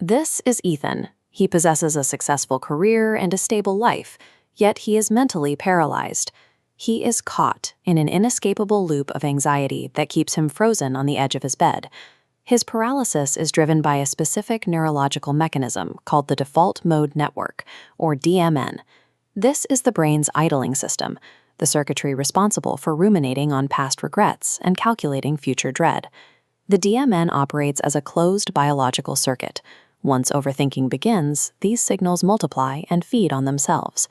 This is Ethan. He possesses a successful career and a stable life, yet he is mentally paralyzed. He is caught in an inescapable loop of anxiety that keeps him frozen on the edge of his bed. His paralysis is driven by a specific neurological mechanism called the default mode network, or DMN. This is the brain's idling system, the circuitry responsible for ruminating on past regrets and calculating future dread. The DMN operates as a closed biological circuit. Once overthinking begins, these signals multiply and feed on themselves.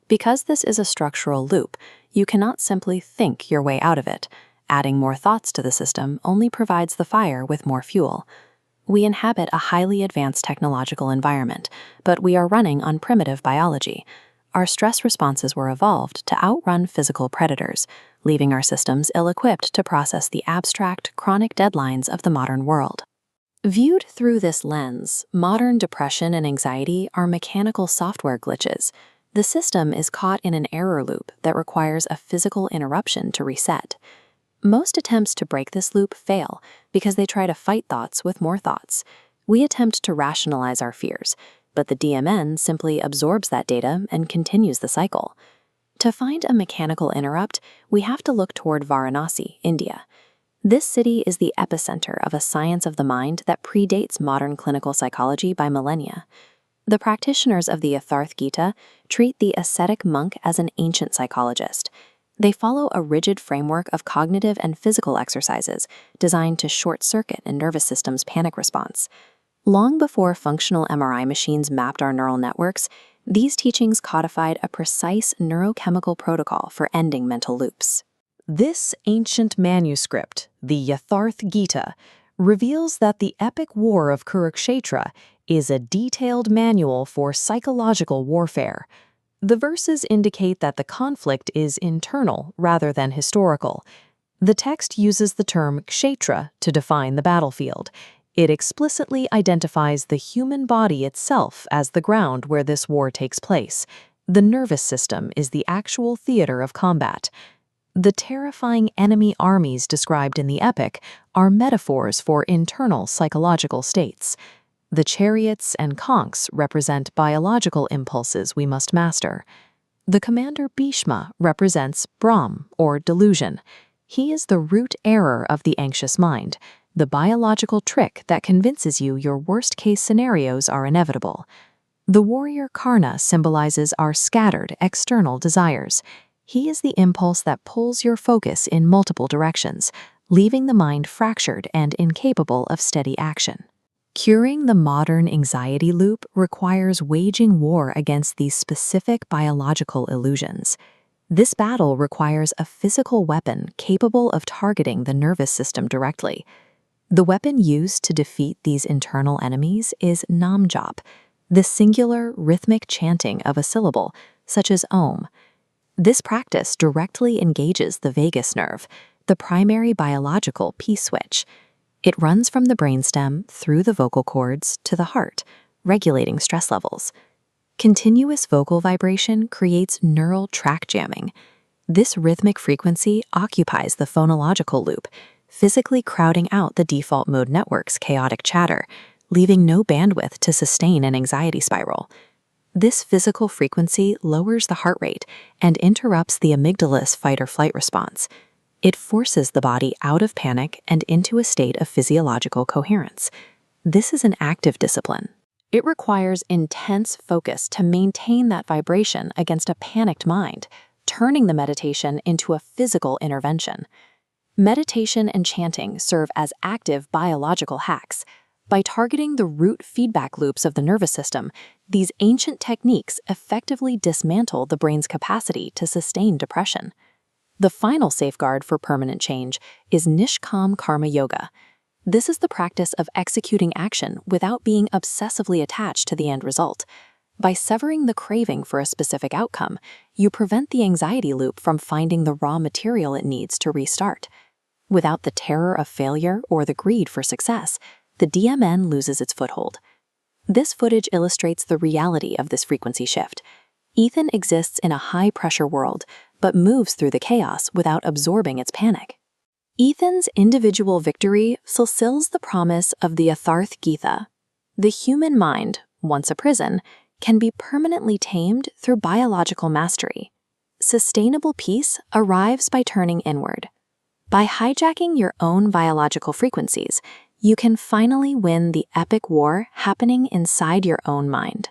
Because this is a structural loop, you cannot simply think your way out of it. Adding more thoughts to the system only provides the fire with more fuel. We inhabit a highly advanced technological environment, but we are running on primitive biology. Our stress responses were evolved to outrun physical predators, leaving our systems ill-equipped to process the abstract, chronic deadlines of the modern world. Viewed through this lens, modern depression and anxiety are mechanical software glitches. The system is caught in an error loop that requires a physical interruption to reset. Most attempts to break this loop fail because they try to fight thoughts with more thoughts. We attempt to rationalize our fears, but the DMN simply absorbs that data and continues the cycle. To find a mechanical interrupt, we have to look toward Varanasi, India. This city is the epicenter of a science of the mind that predates modern clinical psychology by millennia. The practitioners of the Yatharth Geeta treat the ascetic monk as an ancient psychologist. They follow a rigid framework of cognitive and physical exercises designed to short-circuit a nervous system's panic response. Long before functional MRI machines mapped our neural networks, these teachings codified a precise neurochemical protocol for ending mental loops. This ancient manuscript, the Yatharth Geeta, reveals that the epic war of Kurukshetra is a detailed manual for psychological warfare. The verses indicate that the conflict is internal rather than historical. The text uses the term kshetra to define the battlefield. It explicitly identifies the human body itself as the ground where this war takes place. The nervous system is the actual theater of combat. The terrifying enemy armies described in the epic are metaphors for internal psychological states. The chariots and conchs represent biological impulses we must master. The commander Bhishma represents Brahm, or delusion. He is the root error of the anxious mind, the biological trick that convinces you your worst-case scenarios are inevitable. The warrior Karna symbolizes our scattered external desires. He is the impulse that pulls your focus in multiple directions, leaving the mind fractured and incapable of steady action. Curing the modern anxiety loop requires waging war against these specific biological illusions. This battle requires a physical weapon capable of targeting the nervous system directly. The weapon used to defeat these internal enemies is nam jap, the singular rhythmic chanting of a syllable, such as Om. This practice directly engages the vagus nerve, the primary biological peace switch. It runs from the brainstem through the vocal cords to the heart, regulating stress levels. Continuous vocal vibration creates neural track jamming. This rhythmic frequency occupies the phonological loop, physically crowding out the default mode network's chaotic chatter, leaving no bandwidth to sustain an anxiety spiral. This physical frequency lowers the heart rate and interrupts the amygdala's fight-or-flight response. It forces the body out of panic and into a state of physiological coherence. This is an active discipline. It requires intense focus to maintain that vibration against a panicked mind, turning the meditation into a physical intervention. Meditation and chanting serve as active biological hacks. By targeting the root feedback loops of the nervous system, these ancient techniques effectively dismantle the brain's capacity to sustain depression. The final safeguard for permanent change is Nishkam Karma Yoga. This is the practice of executing action without being obsessively attached to the end result. By severing the craving for a specific outcome, you prevent the anxiety loop from finding the raw material it needs to restart. Without the terror of failure or the greed for success, the DMN loses its foothold. This footage illustrates the reality of this frequency shift. Ethan exists in a high-pressure world, but moves through the chaos without absorbing its panic. Ethan's individual victory fulfills the promise of the Yatharth Geeta. The human mind, once a prison, can be permanently tamed through biological mastery. Sustainable peace arrives by turning inward. By hijacking your own biological frequencies, you can finally win the epic war happening inside your own mind.